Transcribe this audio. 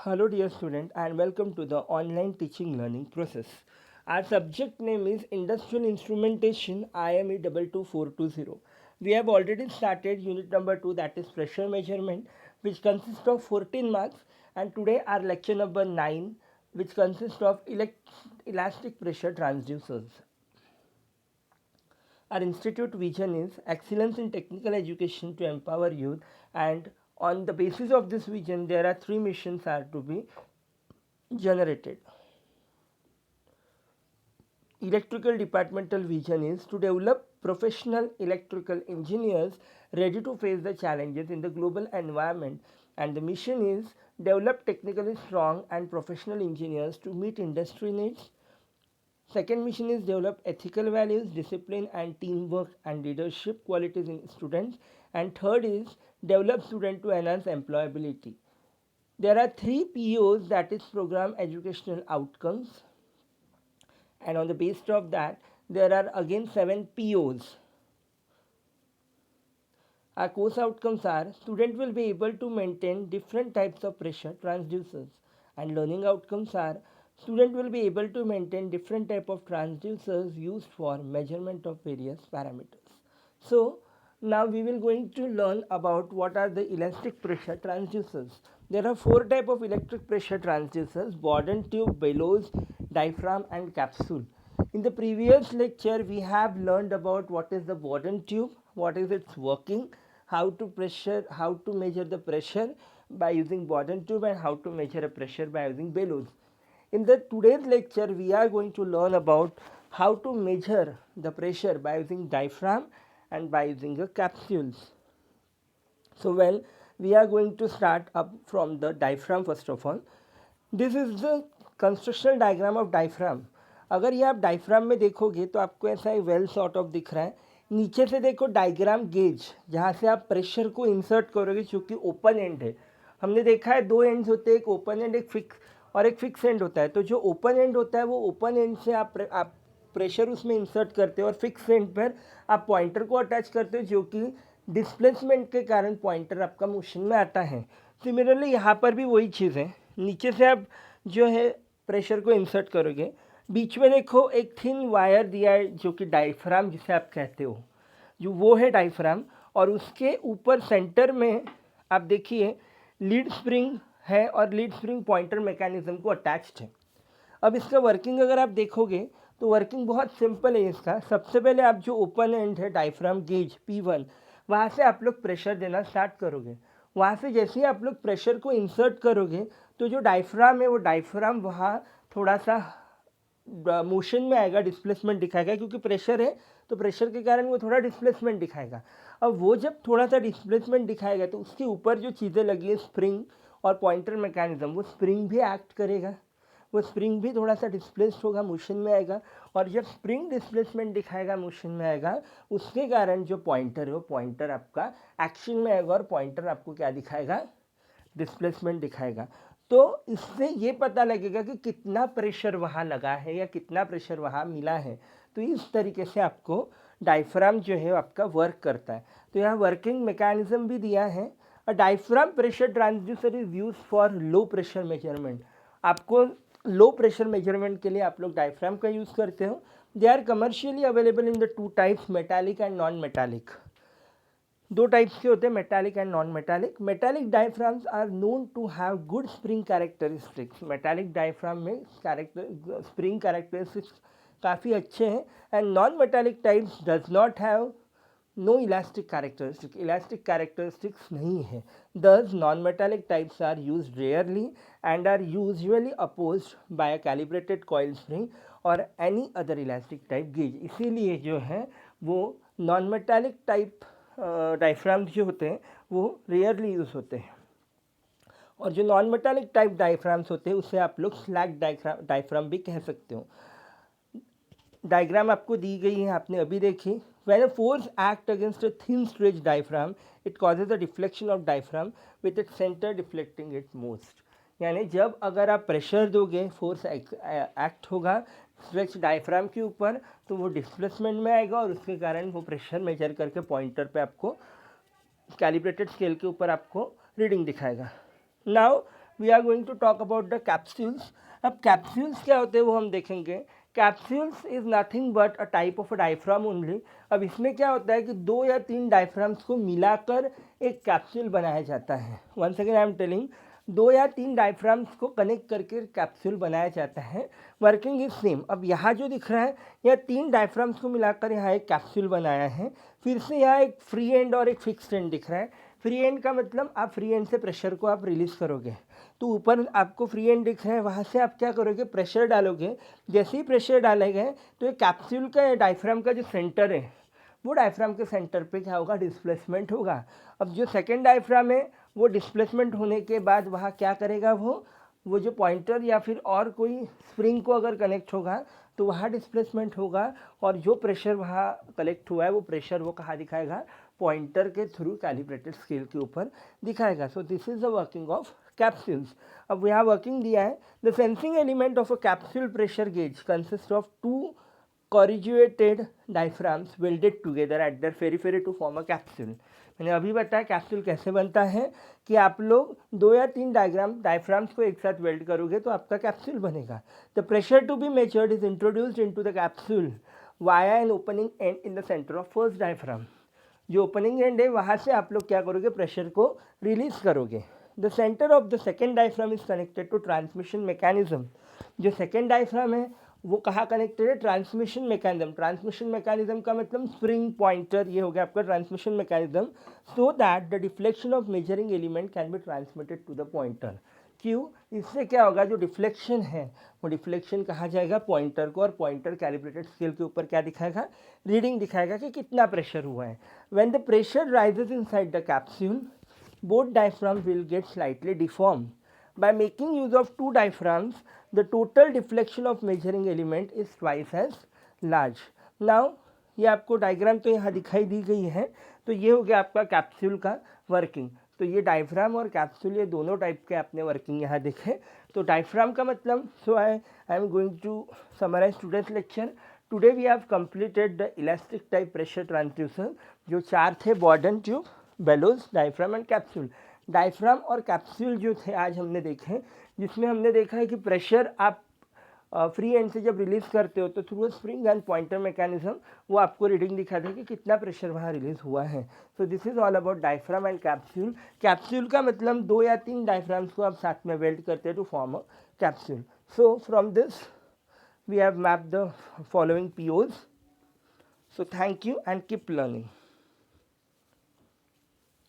Hello dear student and welcome to the online teaching learning process. Our subject name is Industrial Instrumentation IME 22420. We have already started unit number 2, that is pressure measurement, which consists of 14 marks, and today our lecture number 9, which consists of elastic pressure transducers. Our institute vision is excellence in technical education to empower youth, and on the basis of this vision there are three missions are to be generated. Electrical departmental vision is to develop professional electrical engineers ready to face the challenges in the global environment, and the mission is develop technically strong and professional engineers to meet industry needs. Second mission is develop ethical values, discipline and teamwork and leadership qualities in students. And third is develop students to enhance employability. There are three POs, that is program educational outcomes, and on the basis of that there are again 7 POs. Our course outcomes are student will be able to maintain different types of pressure transducers, and learning outcomes are student will be able to maintain different type of transducers used for measurement of various parameters. So now we will going to learn about what are the elastic pressure transducers. There are 4 type of electric pressure transducers: Bourdon tube, bellows, diaphragm and capsule. In the previous lecture we have learned about what is the Bourdon tube, what is its working, how to measure the pressure by using Bourdon tube, and how to measure a pressure by using bellows. In the today's lecture we are going to learn about how to measure the pressure by using diaphragm and by using a capsules. So we are going to start up from the diaphragm first of all. This is the construction diagram of diaphragm. अगर ये आप diaphragm में देखोगे तो आपको ऐसा एक well sort of दिख रहा है. नीचे से देखो डायग्राम गेज, जहाँ से आप प्रेशर को इंसर्ट करोगे, चूँकि ओपन एंड है. हमने देखा है दो एंड्स होते हैं, एक ओपन एंड एक फिक्स एंड होता है. तो जो ओपन एंड होता है वो ओपन एंड से आप प्रेशर उसमें इंसर्ट करते हो, और फिक्स एंड पर आप पॉइंटर को अटैच करते हो, जो कि डिस्प्लेसमेंट के कारण पॉइंटर आपका मोशन में आता है. सिमिलरली यहाँ पर भी वही चीज़ है. नीचे से आप जो है प्रेशर को इंसर्ट करोगे, बीच में देखो एक थिन वायर दिया है जो कि डायफ्राम जिसे आप कहते हो, जो वो है डायफ्राम. और उसके ऊपर सेंटर में आप देखिए लीड स्प्रिंग है, और लीड स्प्रिंग पॉइंटर मैकेनिज्म को अटैच्ड है. अब इसका वर्किंग अगर आप देखोगे तो वर्किंग बहुत सिंपल है इसका. सबसे पहले आप जो ओपन एंड है डायफ्राम गेज P1, वहाँ से आप लोग प्रेशर देना स्टार्ट करोगे. वहाँ से जैसे ही आप लोग प्रेशर को इंसर्ट करोगे तो जो डायफ्राम है वो डायफ्राम वहाँ थोड़ा सा मोशन में आएगा, डिस्प्लेसमेंट दिखाएगा, क्योंकि प्रेशर है तो प्रेशर के कारण वो थोड़ा डिस्प्लेसमेंट दिखाएगा. अब वो जब थोड़ा सा डिस्प्लेसमेंट दिखाएगा तो उसके ऊपर जो चीज़ें लगी है स्प्रिंग और पॉइंटर मैकेनिज्म, वो स्प्रिंग भी एक्ट करेगा. वो स्प्रिंग भी थोड़ा सा डिस्प्लेस्ड होगा, मोशन में आएगा, और जब स्प्रिंग डिस्प्लेसमेंट दिखाएगा, मोशन में आएगा, उसके कारण जो पॉइंटर है वो पॉइंटर आपका एक्शन में आएगा, और पॉइंटर आपको क्या दिखाएगा, डिस्प्लेसमेंट दिखाएगा. तो इससे ये पता लगेगा कि कितना प्रेशर वहाँ लगा है या कितना प्रेशर वहाँ मिला है. तो इस तरीके से आपको डायफ्राम जो है आपका वर्क करता है. तो यहाँ वर्किंग मैकेनिज्म भी दिया है. A diaphragm pressure transducer is use for low pressure measurement. आपको लो प्रेशर मेजरमेंट के लिए आप लोग डायफ्राम का यूज़ करते हो. They are commercially available in the 2 types, metallic and non metallic. 2 types के होते हैं, metallic and non metallic. Metallic diaphragms are known to have good spring characteristics. Metallic diaphragm में स्प्रिंग कैरेक्टरिस्टिक्स काफ़ी अच्छे हैं. And non metallic types does not have no elastic characteristic. Elastic characteristics नहीं है. Thus non metallic types are use rarely and are usually opposed by a calibrated coil spring or any other elastic type gauge. इसीलिए जो है वो non metallic type diaphragm जो होते हैं वो रेयरली यूज़ होते हैं. और जो नॉन मेटालिक टाइप डायफ्राम्स होते हैं उसे आप लोग स्लैग डायफ्राम भी कह सकते हो. डायग्राम आपको दी गई है, आपने अभी देखी. When a force acts against a thin stretch diaphragm, it causes a deflection of diaphragm with its center deflecting it most. यानी जब अगर आप प्रेशर दोगे, फोर्स एक्ट होगा स्ट्रेच डायफ्राम के ऊपर, तो वो डिस्प्लेसमेंट में आएगा, और उसके कारण वो प्रेशर मेजर करके पॉइंटर पे आपको कैलिब्रेटेड स्केल के ऊपर आपको रीडिंग दिखाएगा. Now we are going to talk about the capsules. अब कैप्सूल्स क्या होते हैं वो हम देखेंगे. Capsules is nothing but a type of a diaphragm only. अब इसमें क्या होता है कि 2 या 3 डायफ्राम्स को मिलाकर एक कैप्सूल बनाया जाता है. Once again I am telling, 2 या 3 डायफ्राम्स को कनेक्ट करके कैप्सूल बनाया जाता है. Working is same. अब यहाँ जो दिख रहा है, यह 3 डायफ्राम्स को मिलाकर यहाँ एक कैप्सूल बनाया है. फिर से यहाँ एक फ्री एंड और एक फिक्स्ड एंड दिख रहा है. फ्री एंड का मतलब आप फ्री एंड से प्रेशर को आप रिलीज़ करोगे. तो ऊपर आपको फ्री एंड दिख रहा है, वहाँ से आप क्या करोगे, प्रेशर डालोगे. जैसे ही प्रेशर डालेंगे तो ये कैप्सूल का डायफ्राम का जो सेंटर है, वो डायफ्राम के सेंटर पे क्या होगा, डिस्प्लेसमेंट होगा. अब जो सेकेंड डायफ्राम है वो डिस्प्लेसमेंट होने के बाद वहाँ क्या करेगा, वो जो पॉइंटर या फिर और कोई स्प्रिंग को अगर कनेक्ट होगा तो वहाँ डिस्प्लेसमेंट होगा. और जो प्रेशर वहाँ कलेक्ट हुआ है वो प्रेशर वो कहाँ दिखाएगा, पॉइंटर के थ्रू कैलिब्रेटेड स्केल के ऊपर दिखाएगा. So this is the working of capsules. अब यहाँ वर्किंग दिया है. The sensing element of a capsule pressure gauge consist of 2 corrugated diaphragms welded together at their periphery to form a capsule. मैंने अभी बताया कैप्सूल कैसे बनता है कि आप लोग 2 या 3 डायफ्राम्स को एक साथ वेल्ड करोगे तो आपका कैप्सूल बनेगा. The pressure to be measured is introduced into the capsule via an opening end in the centre of first diaphragm. जो ओपनिंग एंड है वहाँ से आप लोग क्या करोगे, प्रेशर को रिलीज करोगे. The centre of the second diaphragm is connected to transmission mechanism. जो सेकेंड डायफ्राम है वो कहाँ कनेक्टेड है, ट्रांसमिशन मैकेनिज्म. ट्रांसमिशन मैकेनिज्म का मतलब स्प्रिंग, पॉइंटर, ये हो गया आपका transmission mechanism. So that the deflection of measuring element can be transmitted to the pointer. क्यों, इससे क्या होगा, जो डिफ्लेक्शन है वो डिफ्लेक्शन कहा जाएगा पॉइंटर को, और पॉइंटर कैलिब्रेटेड स्केल के ऊपर क्या दिखाएगा, रीडिंग दिखाएगा कि कितना प्रेशर हुआ है. When the pressure rises inside the capsule, both diaphragms will get slightly deformed. By making use of 2 diaphragms, the total deflection of measuring element is twice as large. Now, ये आपको diagram तो यहाँ दिखाई दी गई है. तो ये हो गया आपका कैप्सूल का वर्किंग. तो ये डायफ्राम और कैप्सूल ये दोनों टाइप के आपने वर्किंग यहाँ देखे. तो डायफ्राम का मतलब, so I am going to summarise today's lecture. Today we have completed the elastic type pressure transducer. जो 4 थे, Bourdon tube, bellows, diaphragm and capsule. Diaphragm और कैप्सूल जो थे आज हमने देखे, जिसमें हमने देखा है कि प्रेशर आप फ्री एंड से जब रिलीज़ करते हो तो through spring and pointer mechanism वो आपको रीडिंग दिखाते हैं कि कितना प्रेशर वहाँ रिलीज हुआ है. So this is all about diaphragm and capsule. Capsule का मतलब 2 या 3 डायफ्राम्स को आप साथ में वेल्ड करते हैं to form a capsule. So from this we have mapped the following POs. So thank you and keep learning.